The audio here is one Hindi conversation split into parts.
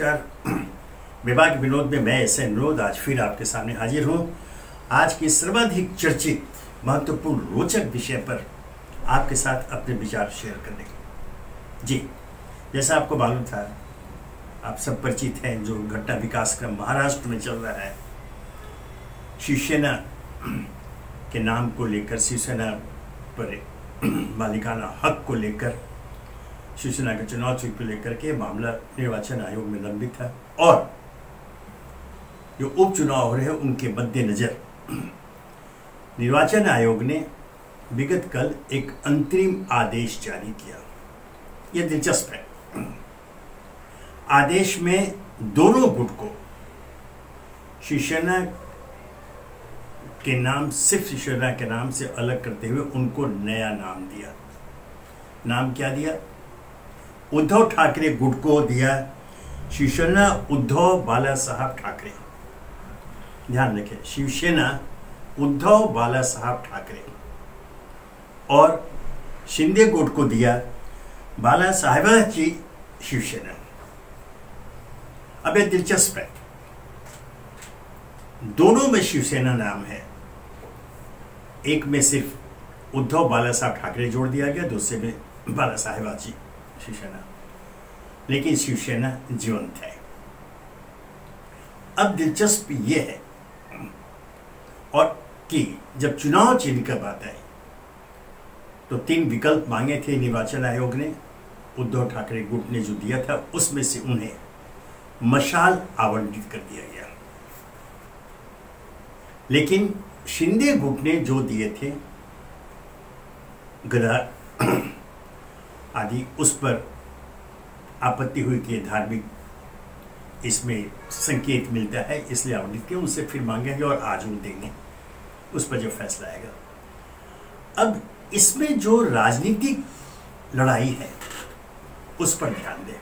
नमस्कार। विभाग विनोद में मैं ऐसे अनुरोध आज फिर आपके सामने हाजिर हूँ। आज के सर्वाधिक चर्चित महत्वपूर्ण रोचक विषय पर आपके साथ अपने विचार शेयर करने के। जी, जैसा आपको मालूम था, आप सब परिचित हैं, जो घटना विकास क्रम महाराष्ट्र में चल रहा है, शिवसेना के नाम को लेकर, शिवसेना पर मालिकाना हक को लेकर, शिवसेना के चुनाव चिन्ह को लेकर के मामला निर्वाचन आयोग में लंबित था और जो उपचुनाव हो रहे हैं उनके मद्देनजर निर्वाचन आयोग ने विगत कल एक अंतरिम आदेश जारी किया। यह दिलचस्प है। आदेश में दोनों गुट को शिवसेना के नाम, सिर्फ शिवसेना के नाम से अलग करते हुए उनको नया नाम दिया। नाम क्या दिया? उद्धव ठाकरे गुट को दिया शिवसेना उद्धव बाला साहब ठाकरे। ध्यान रखें, शिवसेना उद्धव बाला साहब ठाकरे। और शिंदे गुट को दिया बाला साहेबाची शिवसेना। अब यह दिलचस्प है, दोनों में शिवसेना नाम है, एक में सिर्फ उद्धव बाला साहब ठाकरे जोड़ दिया गया, दूसरे में बाला साहेबाची शिवसेना, लेकिन शिवसेना जीवंत है। अब दिलचस्प यह है और कि जब चुनाव चिन्ह की बात आई तो 3 विकल्प मांगे थे निर्वाचन आयोग ने। उद्धव ठाकरे गुट ने जो दिया था उसमें से उन्हें मशाल आवंटित कर दिया गया, लेकिन शिंदे गुट ने जो दिए थे गदा आदि, उस पर आपत्ति हुई कि धार्मिक इसमें संकेत मिलता है, इसलिए आवंटित किया। उनसे फिर मांगेंगे और आज वो देंगे, उस पर जो फैसला आएगा। अब इसमें जो राजनीतिक लड़ाई है उस पर ध्यान दें।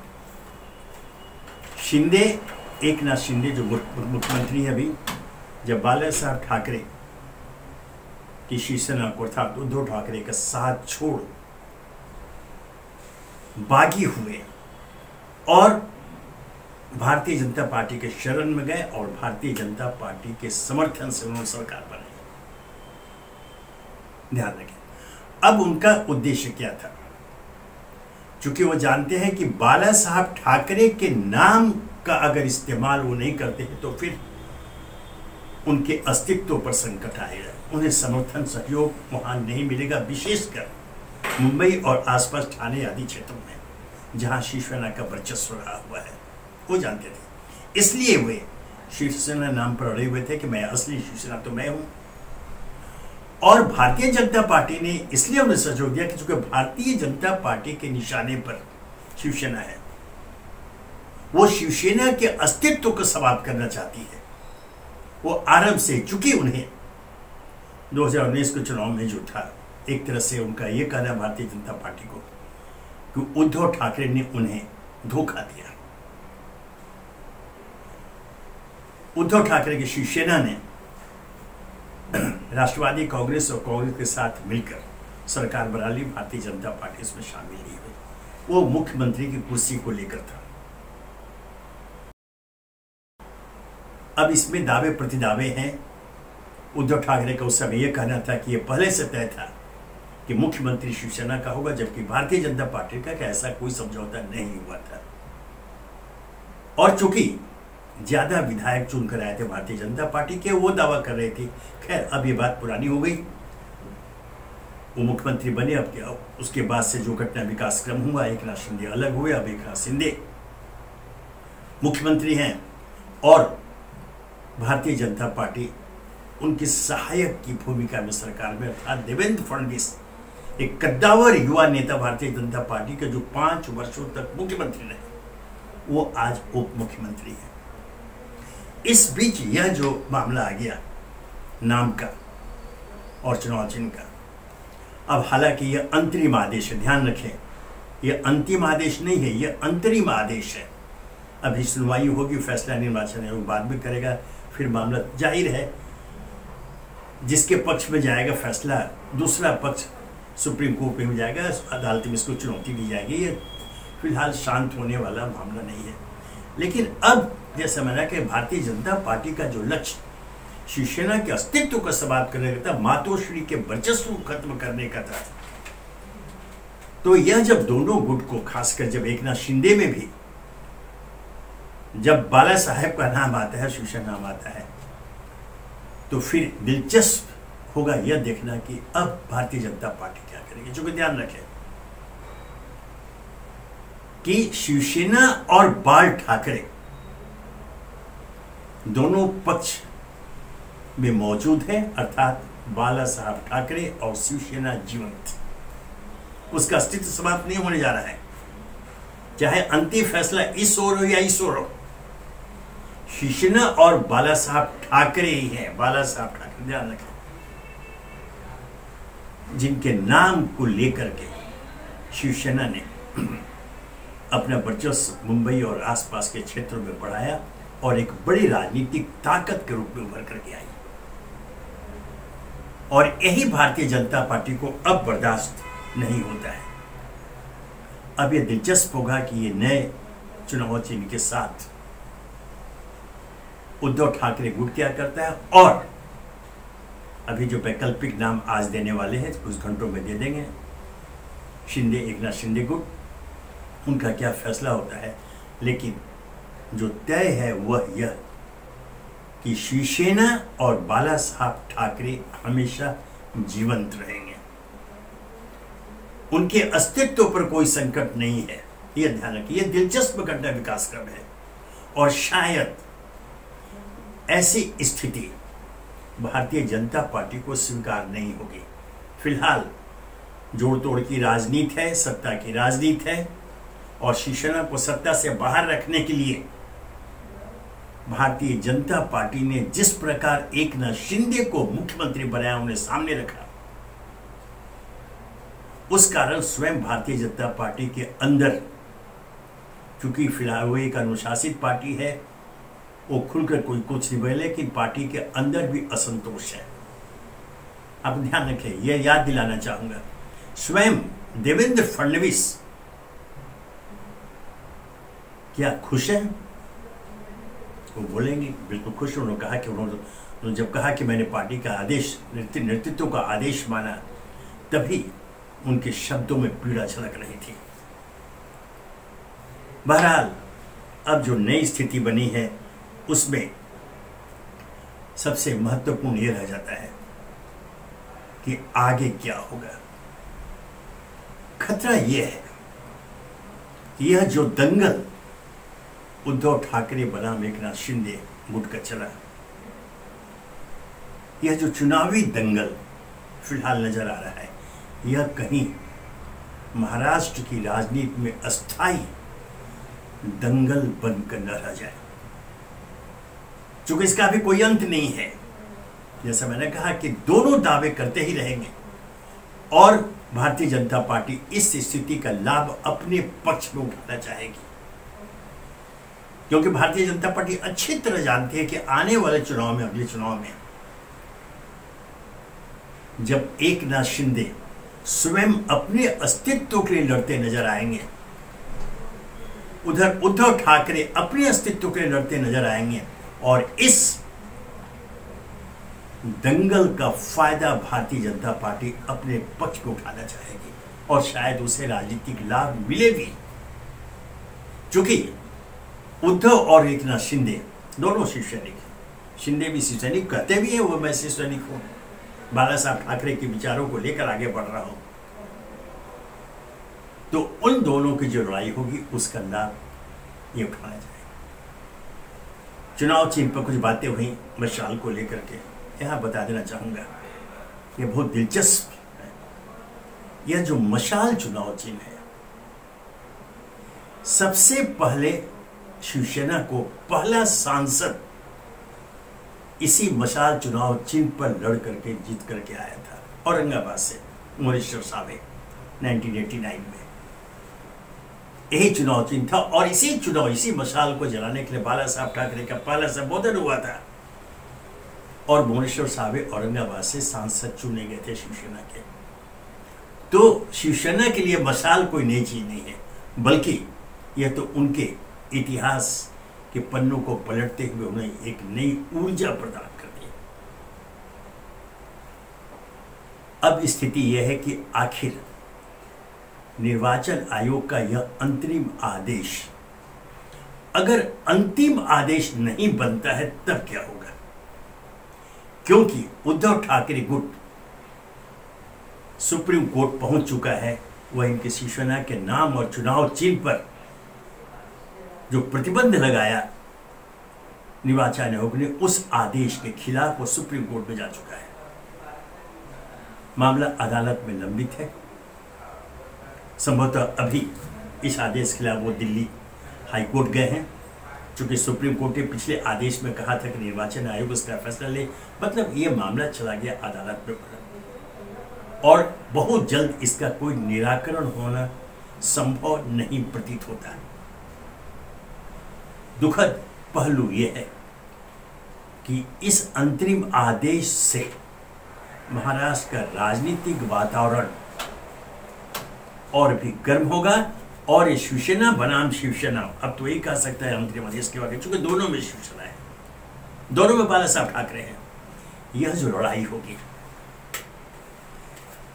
शिंदे, एकनाथ शिंदे जो मुख्यमंत्री है अभी, जब बाला साहब ठाकरे की शिवसेना को अर्थात उद्धव ठाकरे का साथ छोड़ बागी हुए और भारतीय जनता पार्टी के शरण में गए और भारतीय जनता पार्टी के समर्थन से उन्होंने सरकार बनाई। ध्यान रखें, अब उनका उद्देश्य क्या था? चूंकि वो जानते हैं कि बाला साहब ठाकरे के नाम का अगर इस्तेमाल वो नहीं करते हैं तो फिर उनके अस्तित्व पर संकट आएगा, उन्हें समर्थन सहयोग वहां नहीं मिलेगा, विशेषकर मुंबई और आसपास ठाणे आदि क्षेत्रों में जहां शिवसेना का वर्चस्व रहा हुआ है। वो जानते थे, इसलिए वे शिवसेना नाम पर अड़े हुए थे कि मैं असली शिवसेना तो मैं हूं। और भारतीय जनता पार्टी ने इसलिए उन्हें सहयोग दिया कि चूंकि भारतीय जनता पार्टी के निशाने पर शिवसेना है, वो शिवसेना के अस्तित्व को समाप्त करना चाहती है। वो आरंभ से, चूंकि उन्हें 2019 के चुनाव में जो था, एक तरह से उनका यह कहना भारतीय जनता पार्टी को कि उद्धव ठाकरे ने उन्हें धोखा दिया। उद्धव ठाकरे की शिवसेना ने राष्ट्रवादी कांग्रेस और कांग्रेस के साथ मिलकर सरकार बना ली, भारतीय जनता पार्टी इसमें शामिल नहीं हुई। वो मुख्यमंत्री की कुर्सी को लेकर था। अब इसमें दावे प्रतिदावे हैं। उद्धव ठाकरे का उस समय यह कहना था कि यह पहले से तय था कि मुख्यमंत्री शिवसेना का होगा, जबकि भारतीय जनता पार्टी का ऐसा कोई समझौता नहीं हुआ था। और चूंकि ज्यादा विधायक चुनकर आए थे भारतीय जनता पार्टी के, वो दावा कर रहे थे। खैर, अब ये बात पुरानी हो गई, वो मुख्यमंत्री बने। अब क्या, उसके बाद से जो घटना विकास क्रम हुआ, एकनाथ शिंदे अलग हुए, अब एकनाथ शिंदे मुख्यमंत्री हैं और भारतीय जनता पार्टी उनकी सहायक की भूमिका में सरकार में, अर्थात देवेंद्र फडणवीस एक कद्दावर युवा नेता भारतीय जनता पार्टी के जो 5 वर्षों तक मुख्यमंत्री रहे, वो आज उप मुख्यमंत्री है। इस बीच यह जो मामला आ गया नाम का और चुनाव चिन्ह का, अब हालांकि यह अंतरिम आदेश है, ध्यान रखें, यह अंतिम आदेश नहीं है, यह अंतरिम आदेश है। अभी सुनवाई होगी, फैसला निर्वाचन आयोग बाद में करेगा। फिर मामला जाहिर है जिसके पक्ष में जाएगा फैसला, दूसरा पक्ष सुप्रीम कोर्ट में हो जाएगा, अदालत में इसको चुनौती दी जाएगी। ये फिलहाल शांत होने वाला मामला नहीं है। लेकिन अब जैसे मैंने कहा भारतीय जनता पार्टी का जो लक्ष्य शिवसेना के अस्तित्व को समाप्त करने का था, मातोश्री के वर्चस्व को खत्म करने का था, तो यह जब दोनों गुट को, खासकर जब एकनाथ शिंदे में भी जब बाला साहेब का नाम आता है, शिवसेना नाम आता है, तो फिर दिलचस्प होगा यह देखना कि अब भारतीय जनता पार्टी क्या करेगी। जो कि ध्यान रखें कि शिवसेना और बाल ठाकरे दोनों पक्ष में मौजूद है, अर्थात बाला साहब ठाकरे और शिवसेना जीवंत, उसका अस्तित्व समाप्त नहीं होने जा रहा है। चाहे अंतिम फैसला इस ओर हो या इस ओर हो, शिवसेना और बाला साहब ठाकरे ही है। बाला साहब ठाकरे, ध्यान रखें, जिनके नाम को लेकर के शिवसेना ने अपना वर्चस्व मुंबई और आसपास के क्षेत्रों में बढ़ाया और एक बड़ी राजनीतिक ताकत के रूप में उभर करके आई। और यही भारतीय जनता पार्टी को अब बर्दाश्त नहीं होता है। अब यह दिलचस्प होगा कि ये नए चुनाव चिन्ह के साथ उद्धव ठाकरे गुट क्या करता है, और अभी जो वैकल्पिक नाम आज देने वाले हैं कुछ घंटों में दे देंगे, शिंदे, एकनाथ शिंदे गुट, उनका क्या फैसला होता है। लेकिन जो तय है वह यह कि शिवसेना और बाला साहब ठाकरे हमेशा जीवंत रहेंगे, उनके अस्तित्व पर कोई संकट नहीं है। यह ध्यान रखिए, यह दिलचस्प घटना विकास क्रम है और शायद ऐसी स्थिति भारतीय जनता पार्टी को स्वीकार नहीं होगी। फिलहाल जोड़ तोड़ की राजनीति है, सत्ता की राजनीति है, और शिवसेना को सत्ता से बाहर रखने के लिए भारतीय जनता पार्टी ने जिस प्रकार एकनाथ शिंदे को मुख्यमंत्री बनाया, उन्हें सामने रखा, उस कारण स्वयं भारतीय जनता पार्टी के अंदर, चूंकि फिलहाल वो एक अनुशासित पार्टी है, वो खुलकर कोई कुछ नहीं बोले, लेकिन पार्टी के अंदर भी असंतोष है। आप ध्यान रखें, यह याद दिलाना चाहूंगा, स्वयं देवेंद्र फडणवीस क्या खुश है? वो बोलेंगे बिल्कुल खुश। उन्होंने कहा कि उन्होंने जब कहा कि मैंने पार्टी का आदेश, नेतृत्व का आदेश माना, तभी उनके शब्दों में पीड़ा झलक रही थी। बहरहाल अब जो नई स्थिति बनी है उसमें सबसे महत्वपूर्ण यह रह जाता है कि आगे क्या होगा। खतरा यह है कि यह जो दंगल उद्धव ठाकरे बनाम एकनाथ शिंदे गुट का चला, यह जो चुनावी दंगल फिलहाल नजर आ रहा है, यह कहीं महाराष्ट्र की राजनीति में अस्थाई दंगल बनकर न रह जाए, क्योंकि इसका भी कोई अंत नहीं है। जैसा मैंने कहा कि दोनों दावे करते ही रहेंगे और भारतीय जनता पार्टी इस स्थिति का लाभ अपने पक्ष में उठाना चाहेगी, क्योंकि भारतीय जनता पार्टी अच्छी तरह जानती है कि आने वाले चुनाव में, अगले चुनाव में, जब एकनाथ शिंदे स्वयं अपने अस्तित्व के लिए लड़ते नजर आएंगे, उधर उद्धव ठाकरे अपने अस्तित्व के लिए लड़ते नजर आएंगे, और इस दंगल का फायदा भारतीय जनता पार्टी अपने पक्ष को उठाना चाहेगी और शायद उसे राजनीतिक लाभ मिले भी, क्योंकि उद्धव और एकनाथ शिंदे दोनों शिवसैनिक, शिंदे भी शिवसैनिक कहते भी हैं, वो मैं शिवसैनिक हूं, बाला साहब ठाकरे के विचारों को लेकर आगे बढ़ रहा हूं, तो उन दोनों की जो लड़ाई होगी उसका लाभ ये उठाना चाहिए। चुनाव चिन्ह पर कुछ बातें हुई मशाल को लेकर के, यहां बता देना चाहूंगा, ये बहुत दिलचस्प है। यह जो मशाल चुनाव चिन्ह है, सबसे पहले शिवसेना को पहला सांसद इसी मशाल चुनाव चिन्ह पर लड़ करके जीत करके आया था, औरंगाबाद से मोरेश्वर साहब 1989 में। यही चुनाव चिन्ह था और इसी मशाल को जलाने के लिए बाला साहब ठाकरे का पहला संबोधन हुआ था और भुवनेश्वर साहब औरंगाबाद से सांसद चुने गए थे शिवसेना के। तो शिवसेना के लिए मशाल कोई नई चीज नहीं है, बल्कि यह तो उनके इतिहास कि पन्नों को पलटते हुए उन्हें एक नई ऊर्जा प्रदान कर दी। अब स्थिति यह है कि आखिर निर्वाचन आयोग का यह अंतरिम आदेश, अगर अंतिम आदेश नहीं बनता है तब क्या होगा? क्योंकि उद्धव ठाकरे गुट सुप्रीम कोर्ट पहुंच चुका है। वह इनके शिवसेना के नाम और चुनाव चिन्ह पर जो प्रतिबंध लगाया निर्वाचन आयोग ने, उस आदेश के खिलाफ वो सुप्रीम कोर्ट में जा चुका है। मामला अदालत में लंबित है। संभवतः अभी इस आदेश के खिलाफ वो दिल्ली हाईकोर्ट गए हैं, क्योंकि सुप्रीम कोर्ट ने पिछले आदेश में कहा था कि निर्वाचन आयोग इसका फैसला ले। मतलब ये मामला चला गया अदालत में और बहुत जल्द इसका कोई निराकरण होना संभव नहीं प्रतीत होता है। दुखद पहलू यह है कि इस अंतरिम आदेश से महाराष्ट्र का राजनीतिक वातावरण और भी गर्म होगा और ये शिवसेना बनाम शिवसेना, अब तो यही कह सकता है अंतरिम आदेश के बाद, चूंकि दोनों में शिवसेना है, दोनों में बाला साहब ठाकरे हैं, यह जो लड़ाई होगी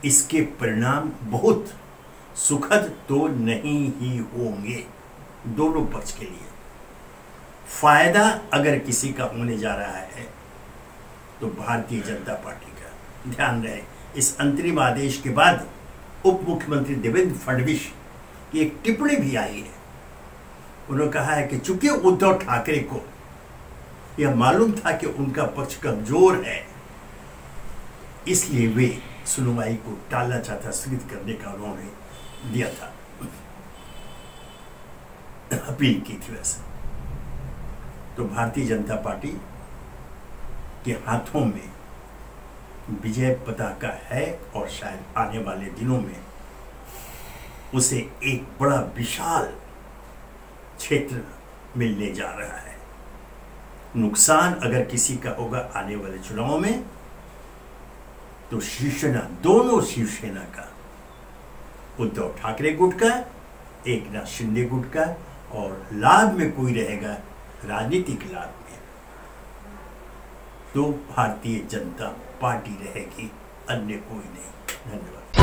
इसके परिणाम बहुत सुखद तो नहीं ही होंगे दोनों पक्ष के लिए। फायदा अगर किसी का होने जा रहा है तो भारतीय जनता पार्टी का। ध्यान रहे, इस अंतरिम आदेश के बाद उप मुख्यमंत्री देवेंद्र फडणवीस की एक टिप्पणी भी आई है। उन्होंने कहा है कि चूंकि उद्धव ठाकरे को यह मालूम था कि उनका पक्ष कमजोर है, इसलिए वे सुनवाई को टालना चाहता, स्थगित करने का उन्होंने दिया था, अपील की थी। वैसे तो भारतीय जनता पार्टी के हाथों में विजय पताका है और शायद आने वाले दिनों में उसे एक बड़ा विशाल क्षेत्र मिलने जा रहा है। नुकसान अगर किसी का होगा आने वाले चुनाव में तो शिवसेना, दोनों शिवसेना का, उद्धव ठाकरे गुट का, एकनाथ शिंदे गुट का, और लाभ में कोई रहेगा राजनीतिक लाभ में तो भारतीय जनता पार्टी रहेगी, अन्य कोई नहीं। धन्यवाद।